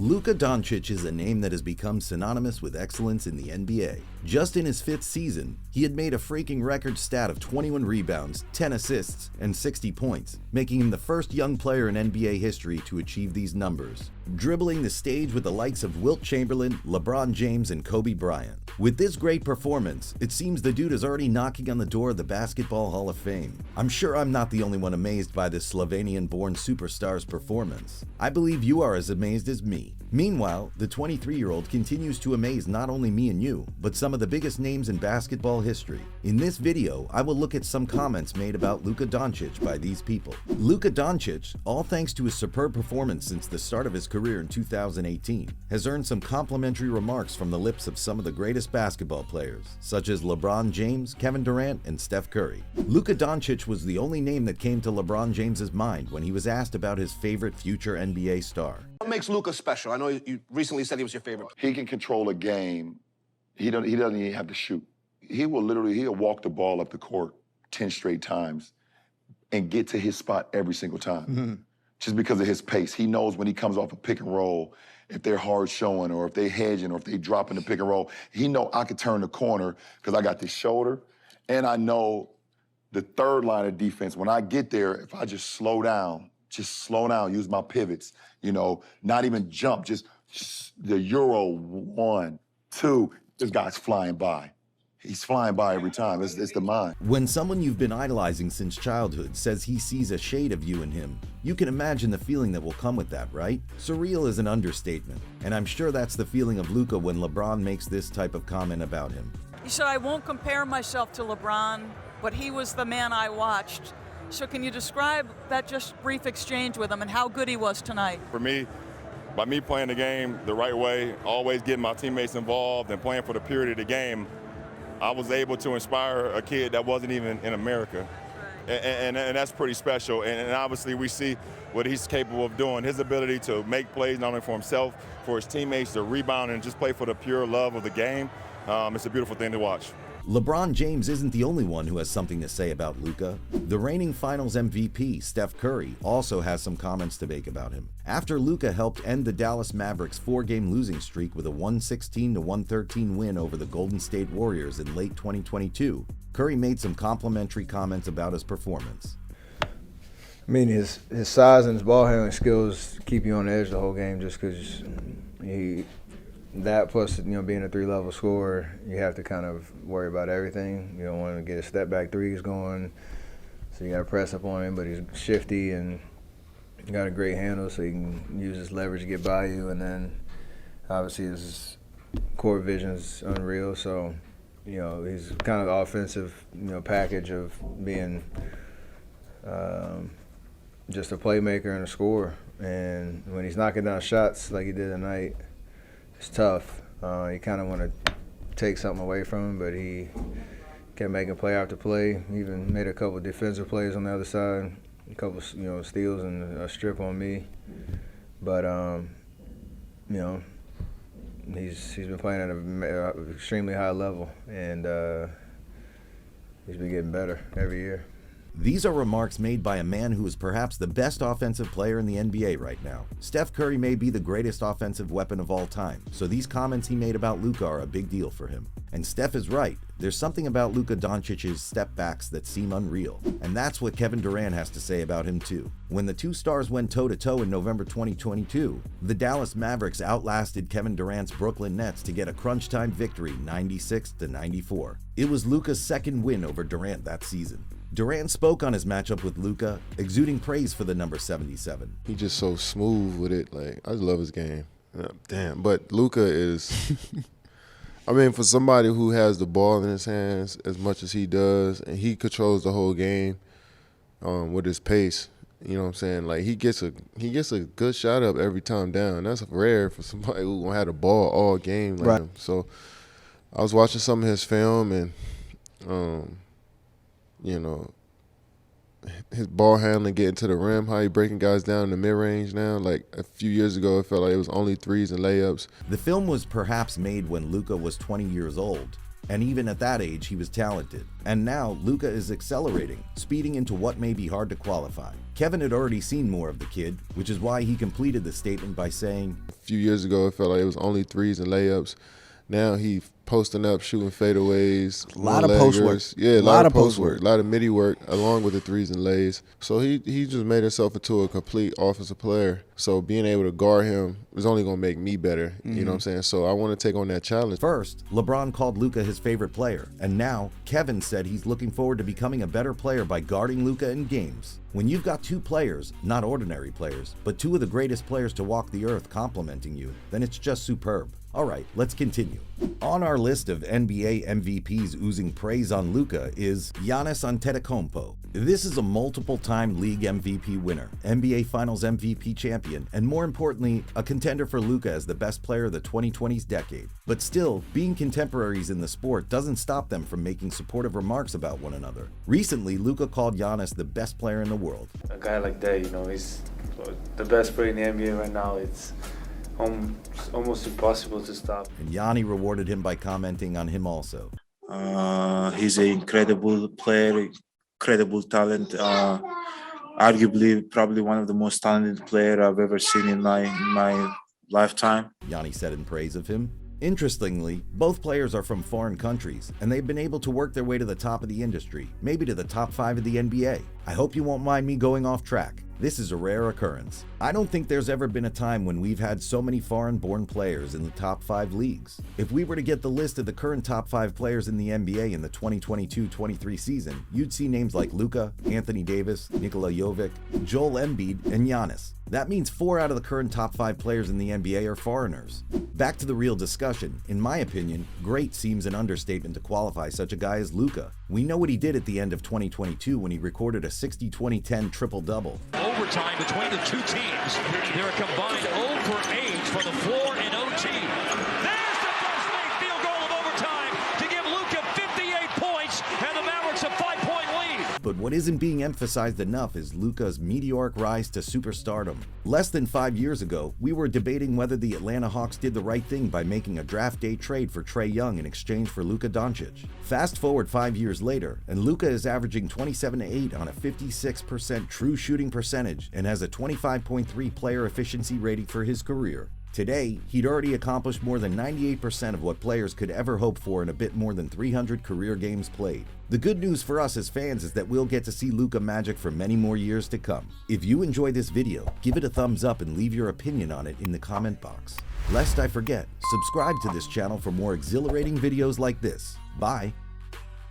Luka Doncic is a name that has become synonymous with excellence in the NBA. Just in his 5th season, he had made a freaking record stat of 21 rebounds, 10 assists, and 60 points, making him the first young player in NBA history to achieve these numbers, dribbling the stage with the likes of Wilt Chamberlain, LeBron James, and Kobe Bryant. With this great performance, it seems the dude is already knocking on the door of the Basketball Hall of Fame. I'm sure I'm not the only one amazed by this Slovenian-born superstar's performance. I believe you are as amazed as me. Meanwhile, the 23-year-old continues to amaze not only me and you, but some of the biggest names in basketball history. In this video, I will look at some comments made about Luka Doncic by these people. Luka Doncic, all thanks to his superb performance since the start of his career in 2018, has earned some complimentary remarks from the lips of some of the greatest basketball players, such as LeBron James, Kevin Durant, and Steph Curry. Luka Doncic was the only name that came to LeBron James's mind when he was asked about his favorite future NBA star. What makes Luka special? I know you recently said he was your favorite. He can control a game. He doesn't even have to shoot. He'll walk the ball up the court 10 straight times and get to his spot every single time. Just because of his pace. He knows when he comes off a pick and roll, if they're hard showing or if they hedging or if they dropping the pick and roll, he know I could turn the corner because I got this shoulder and I know the third line of defense. When I get there, if I just slow down, use my pivots, not even jump, just the Euro 1, 2, this guy's flying by. He's flying by every time. It's the mind. When someone you've been idolizing since childhood says he sees a shade of you in him, you can imagine the feeling that will come with that, right? Surreal is an understatement, and I'm sure that's the feeling of Luka when LeBron makes this type of comment about him. He said, I won't compare myself to LeBron, but he was the man I watched. So can you describe that just brief exchange with him and how good he was tonight? For me, by me playing the game the right way, always getting my teammates involved and playing for the purity of the game, I was able to inspire a kid that wasn't even in America. And that's pretty special. And obviously we see what he's capable of doing. His ability to make plays not only for himself, for his teammates, to rebound and just play for the pure love of the game. It's a beautiful thing to watch. LeBron James isn't the only one who has something to say about Luka. The reigning Finals MVP, Steph Curry, also has some comments to make about him. After Luka helped end the Dallas Mavericks' 4-game losing streak with a 116-113 win over the Golden State Warriors in late 2022, Curry made some complimentary comments about his performance. I mean, his size and his ball handling skills keep you on the edge the whole game just because that plus, being a 3-level scorer, you have to kind of worry about everything. You don't want to get a step back threes going, so you got to press up on him, but he's shifty and got a great handle, so he can use his leverage to get by you, and then obviously his court vision is unreal, so, he's kind of the offensive, package of being just a playmaker and a scorer. And when he's knocking down shots like he did tonight, it's tough. You kind of want to take something away from him, but he kept making play after play. He even made a couple of defensive plays on the other side, a couple of steals and a strip on me. But he's been playing at an extremely high level, and he's been getting better every year. These are remarks made by a man who is perhaps the best offensive player in the NBA right now. Steph Curry may be the greatest offensive weapon of all time, so these comments he made about Luka are a big deal for him. And Steph is right. There's something about Luka Doncic's step backs that seem unreal, and that's what Kevin Durant has to say about him too. When the two stars went toe-to-toe in November 2022, the Dallas Mavericks outlasted Kevin Durant's Brooklyn Nets to get a crunch time victory 96-94. It was Luka's second win over Durant that season. Durant spoke on his matchup with Luka, exuding praise for the number 77. He's just so smooth with it. I just love his game. Damn. But Luka is, for somebody who has the ball in his hands as much as he does, and he controls the whole game with his pace, you know what I'm saying? He gets a good shot up every time down. That's rare for somebody who had the ball all game like him. So I was watching some of his film, and his ball handling, getting to the rim, how he breaking guys down in the mid-range now. A few years ago, it felt like it was only threes and layups. The film was perhaps made when Luka was 20 years old. And even at that age, he was talented. And now, Luka is accelerating, speeding into what may be hard to qualify. Kevin had already seen more of the kid, which is why he completed the statement by saying, A few years ago, it felt like it was only threes and layups. Now he posting up, shooting fadeaways. A lot of post work. Yeah, a lot of post work. A lot of midi work along with the threes and lays. So he just made himself into a complete offensive player. So being able to guard him is only going to make me better. You know what I'm saying? So I want to take on that challenge. First, LeBron called Luka his favorite player. And now, Kevin said he's looking forward to becoming a better player by guarding Luka in games. When you've got two players, not ordinary players, but two of the greatest players to walk the earth complimenting you, then it's just superb. All right, let's continue. On our list of NBA MVPs oozing praise on Luka is Giannis Antetokounmpo. This is a multiple-time league MVP winner, NBA Finals MVP champion, and more importantly, a contender for Luka as the best player of the 2020s decade. But still, being contemporaries in the sport doesn't stop them from making supportive remarks about one another. Recently, Luka called Giannis the best player in the world. A guy like that, he's the best player in the NBA right now. It's almost impossible to stop. And Yanni rewarded him by commenting on him also. He's an incredible player, incredible talent. Arguably, probably one of the most talented players I've ever seen in my lifetime. Yanni said in praise of him. Interestingly, both players are from foreign countries, and they've been able to work their way to the top of the industry, maybe to the top 5 of the NBA. I hope you won't mind me going off track. This is a rare occurrence. I don't think there's ever been a time when we've had so many foreign-born players in the top 5 leagues. If we were to get the list of the current top 5 players in the NBA in the 2022-23 season, you'd see names like Luka, Anthony Davis, Nikola Jovic, Joel Embiid, and Giannis. That means 4 out of the current top 5 players in the NBA are foreigners. Back to the real discussion. In my opinion, great seems an understatement to qualify such a guy as Luka. We know what he did at the end of 2022 when he recorded a 60-20-10 triple-double. Overtime between the two teams. They're a combined 0 for 8 from the floor in OT. There's the first made field goal of overtime to give Luka 58 points and the Mavericks a 5-point lead. But what isn't being emphasized enough is Luka's meteoric rise to superstardom. Less than 5 years ago, we were debating whether the Atlanta Hawks did the right thing by making a draft day trade for Trae Young in exchange for Luka Doncic. Fast forward 5 years later, and Luka is averaging 27-8 on a 56% true shooting percentage and has a 25.3 player efficiency rating for his career. Today, he'd already accomplished more than 98% of what players could ever hope for in a bit more than 300 career games played. The good news for us as fans is that we'll get to see Luka magic for many more years to come. If you enjoyed this video, give it a thumbs up and leave your opinion on it in the comment box. Lest I forget, subscribe to this channel for more exhilarating videos like this. Bye!